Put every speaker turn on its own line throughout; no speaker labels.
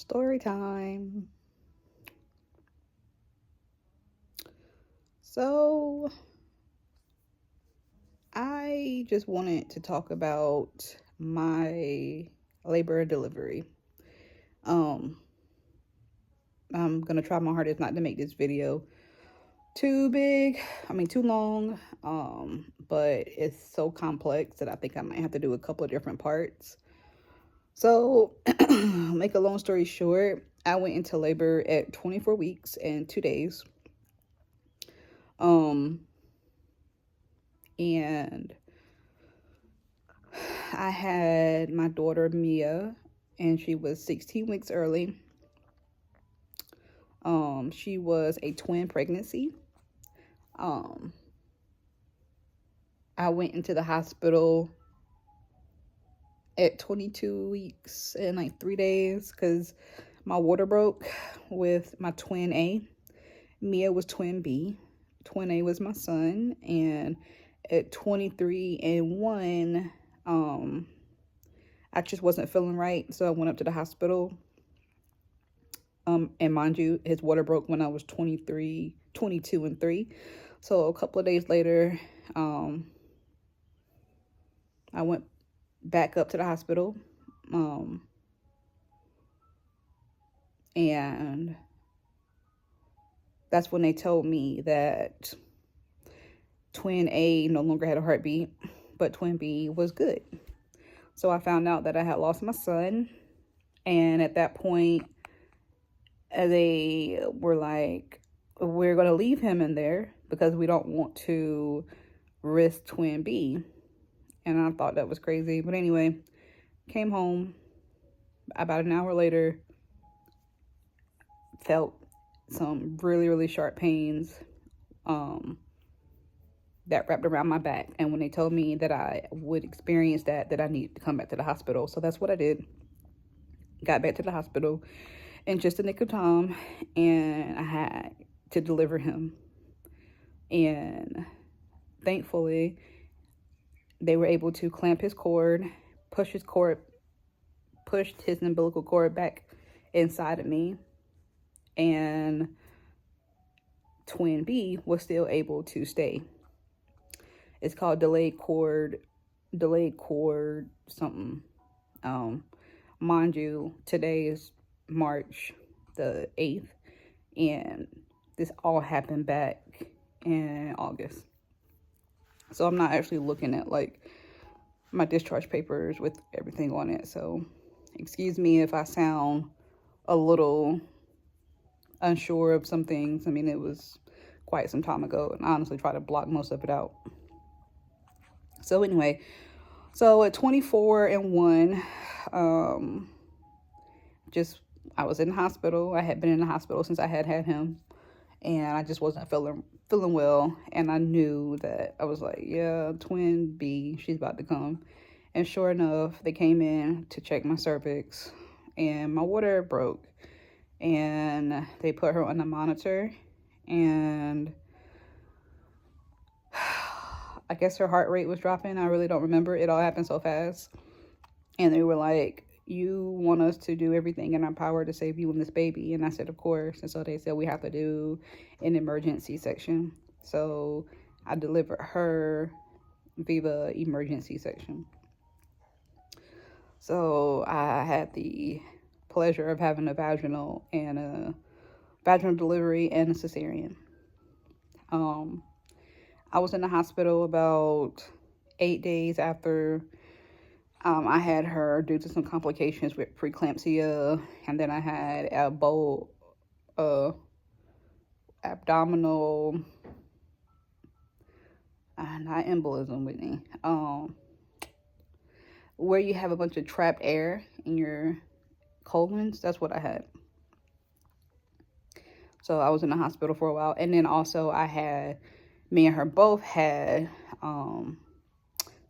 Story time. So, I just wanted to talk about my labor and delivery. Um, I'm gonna try my hardest not to make this video too big, too long. But it's so complex that I think I might have to do a couple of different parts. So, make a long story short, I went into labor at 24 weeks and 2 days. Um, and I had my daughter Mia, and she was 16 weeks early. She was a twin pregnancy. Um, I went into the hospital at 22 weeks and like 3 days because my water broke with my twin A. Mia was twin B. Twin A was my son, and at 23 and 1, I just wasn't feeling right, so I went up to the hospital. And mind you, his water broke when I was 23, 22 and 3. So a couple of days later, I went back up to the hospital. And that's when they told me that twin A no longer had a heartbeat, but twin B was good. So I found out that I had lost my son. And at that point, they were like, we're going to leave him in there because we don't want to risk twin B. And I thought that was crazy. But anyway, came home about an hour later, felt some really, really sharp pains that wrapped around my back. And when they told me that I would experience that I needed to come back to the hospital. So that's what I did. Got back to the hospital in just the nick of time, and I had to deliver him. And thankfully, they were able to clamp his cord, pushed his umbilical cord back inside of me, and twin B was still able to stay. It's called delayed cord something. Mind you, today is March the 8th, and this all happened back in August. So I'm not actually looking at like my discharge papers with everything on it. So excuse me if I sound a little unsure of some things. It was quite some time ago, and I honestly try to block most of it out. So anyway, so at 24 and 1, I was in the hospital. I had been in the hospital since I had him, and I just wasn't feeling well. And I knew that I was like, yeah, twin B, she's about to come. And sure enough, they came in to check my cervix, and my water broke, and they put her on the monitor, and I guess her heart rate was dropping. I really don't remember. It all happened so fast. And they were like, you want us to do everything in our power to save you and this baby? And I said, of course. And so they said we have to do an emergency section. So I delivered her via emergency section. So I had the pleasure of having a vaginal delivery and a cesarean. I was in the hospital about 8 days after I had her due to some complications with preeclampsia, and then I had abdominal, not embolism, Whitney, where you have a bunch of trapped air in your colons. That's what I had. So I was in the hospital for a while, and then also me and her both had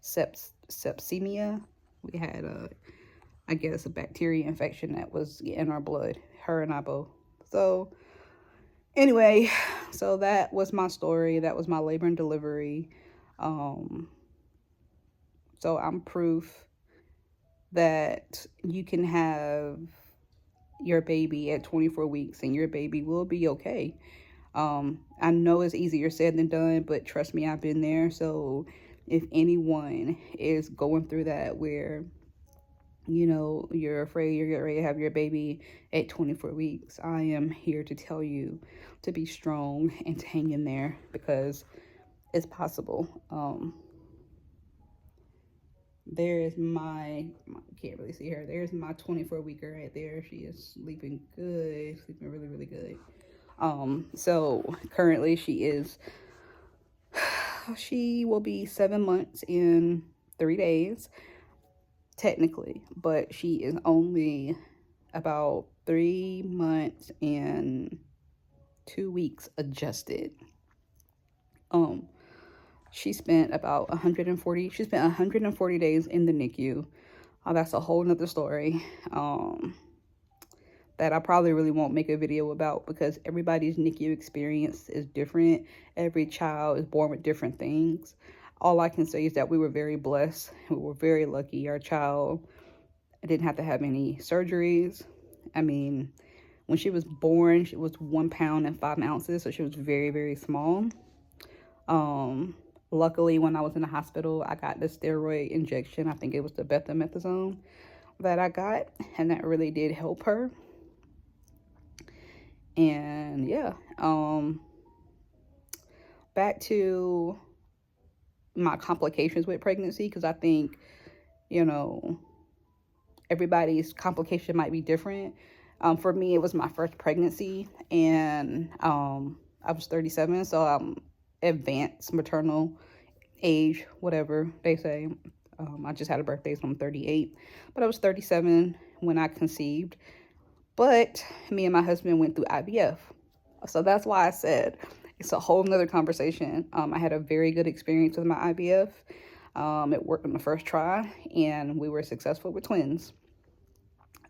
sepsemia. We had I guess a bacteria infection that was in our blood, her and I both. So anyway, so that was my story. That was my labor and delivery. So I'm proof that you can have your baby at 24 weeks and your baby will be okay. I know it's easier said than done, but trust me, I've been there. So if anyone is going through that where, you know, you're afraid you're getting ready to have your baby at 24 weeks, I am here to tell you to be strong and to hang in there, because it's possible. There is my, can't really see her. There's my 24 weeker right there. She is sleeping good, sleeping really, really good. So currently she will be 7 months in 3 days, technically, but she is only about 3 months and 2 weeks adjusted. She spent 140 days in the NICU. That's a whole nother story. That I probably really won't make a video about, because everybody's NICU experience is different. Every child is born with different things. All I can say is that we were very blessed. We were very lucky. Our child didn't have to have any surgeries. I mean, when she was born, she was 1 pound and 5 ounces, so she was very, very small. Luckily, when I was in the hospital, I got the steroid injection. I think it was the betamethasone that I got, and that really did help her. And yeah, back to my complications with pregnancy, because I think, you know, everybody's complication might be different. For me, it was my first pregnancy, and I was 37, so I'm advanced maternal age, whatever they say. I just had a birthday, so I'm 38, but I was 37 when I conceived. But me and my husband went through IVF. So that's why I said it's a whole nother conversation. I had a very good experience with my IVF. It worked on the first try, and we were successful with twins.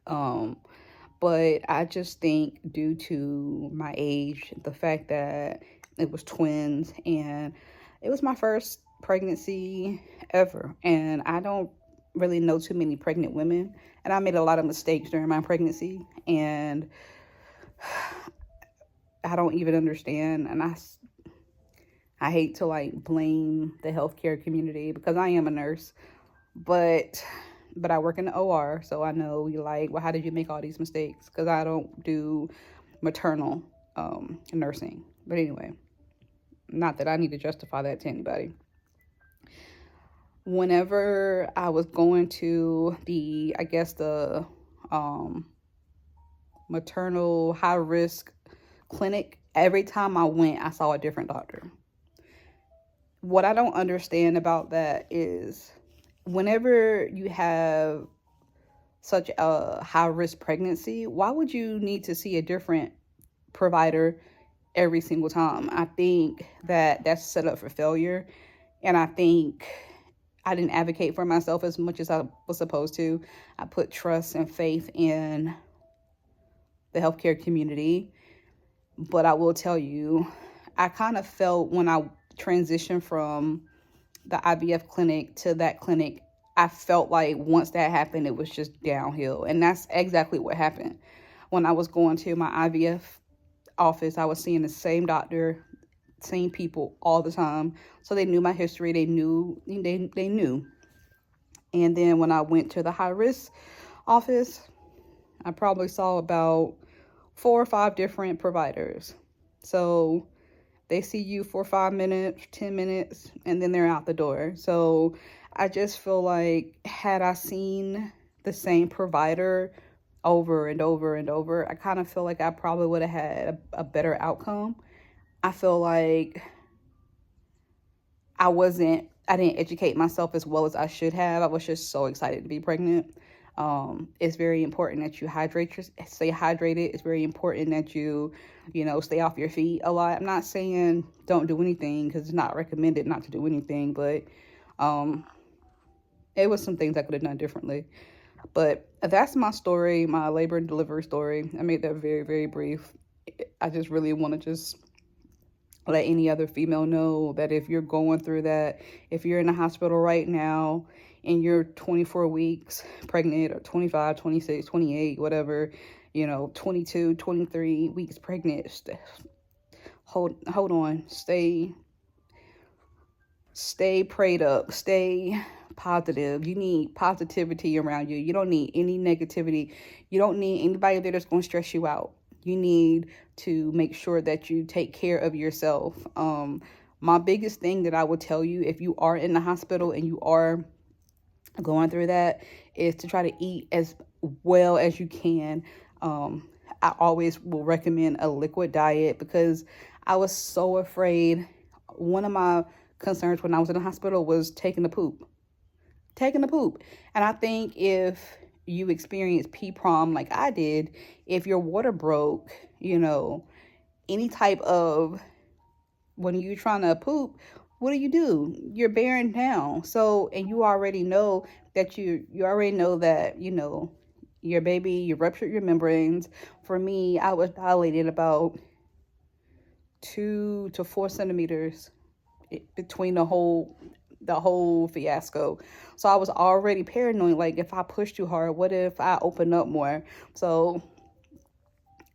But I just think, due to my age, the fact that it was twins, and it was my first pregnancy ever, and I don't really know too many pregnant women, and I made a lot of mistakes during my pregnancy, and I don't even understand. And I hate to like blame the healthcare community, because I am a nurse, but I work in the OR, so I know you like, well, how did you make all these mistakes? Because I don't do maternal nursing. But anyway, not that I need to justify that to anybody. Whenever I was going to the maternal high risk clinic, every time I went, I saw a different doctor. What I don't understand about that is, whenever you have such a high risk pregnancy, why would you need to see a different provider every single time? I think that that's set up for failure. And I think I didn't advocate for myself as much as I was supposed to. I put trust and faith in the healthcare community. But I will tell you, I kind of felt, when I transitioned from the IVF clinic to that clinic, I felt like once that happened, it was just downhill. And that's exactly what happened. When I was going to my IVF office, I was seeing the same doctor, same people all the time. So they knew my history. They knew. And then when I went to the high risk office, I probably saw about 4 or 5 different providers. So they see you for 5 minutes, 10 minutes, and then they're out the door. So I just feel like, had I seen the same provider over and over and over, I kind of feel like I probably would have had a better outcome. I feel like I didn't educate myself as well as I should have. I was just so excited to be pregnant. It's very important that you stay hydrated. It's very important that you stay off your feet a lot. I'm not saying don't do anything, because it's not recommended not to do anything, but it was some things I could have done differently. But that's my story, my labor and delivery story. I made that very, very brief. I just really want to just let any other female know that if you're going through that, if you're in the hospital right now in your 24 weeks pregnant, or 25, 26, 28, whatever, 22, 23 weeks pregnant, hold on, stay prayed up, stay positive. You need positivity around you. You don't need any negativity. You don't need anybody there that's going to stress you out. You need to make sure that you take care of yourself. My biggest thing that I would tell you, if you are in the hospital and you are going through that, is to try to eat as well as you can. I always will recommend a liquid diet, because I was so afraid. One of my concerns when I was in the hospital was taking a poop. And I think if you experience PPROM like I did, if your water broke, any type of, when you're trying to poop, what do? You're bearing down. So, and you already know that your baby, you ruptured your membranes. For me, I was dilated about 2 to 4 centimeters between the whole fiasco. So I was already paranoid, like, if I push too hard, what if I open up more? So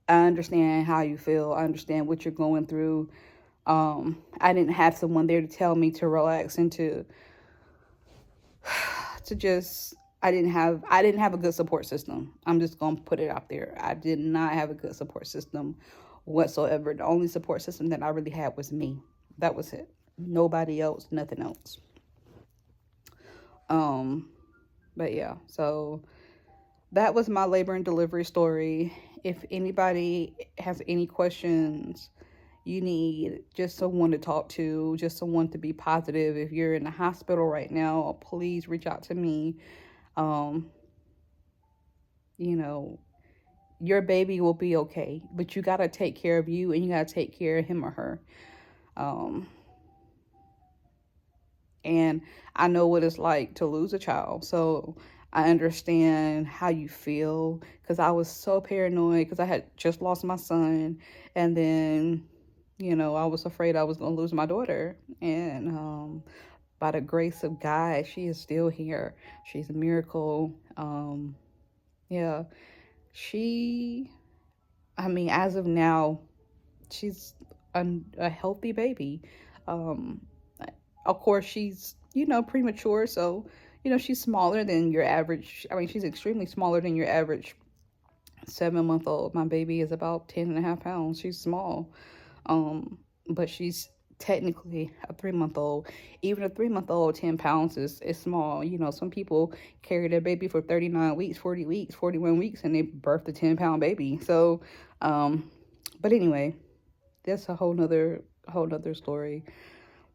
I understand how you feel. I understand what you're going through. I didn't have someone there to tell me to relax and to just, I didn't have a good support system. I'm just going to put it out there. I did not have a good support system whatsoever. The only support system that I really had was me. That was it. Nobody else, nothing else. But yeah, so that was my labor and delivery story. If anybody has any questions, you need just someone to talk to, just someone to be positive. If you're in the hospital right now, please reach out to me. Your baby will be okay, but you got to take care of you, and you got to take care of him or her. And I know what it's like to lose a child. So I understand how you feel, because I was so paranoid, because I had just lost my son. And then, I was afraid I was going to lose my daughter. And by the grace of God, she is still here. She's a miracle. Yeah, as of now, she's a healthy baby. Of course, she's, premature. So, she's smaller than your average. She's extremely smaller than your average 7-month-old. My baby is about 10.5 pounds. She's small. But she's technically a 3-month-old. Even a 3-month-old, 10 pounds is small. Some people carry their baby for 39 weeks, 40 weeks, 41 weeks, and they birth a 10-pound baby. So, but anyway, that's a whole nother story.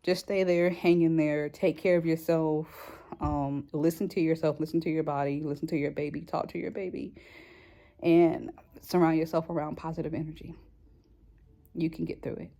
Just stay there, hang in there, take care of yourself, listen to yourself, listen to your body, listen to your baby, talk to your baby, and surround yourself around positive energy. You can get through it.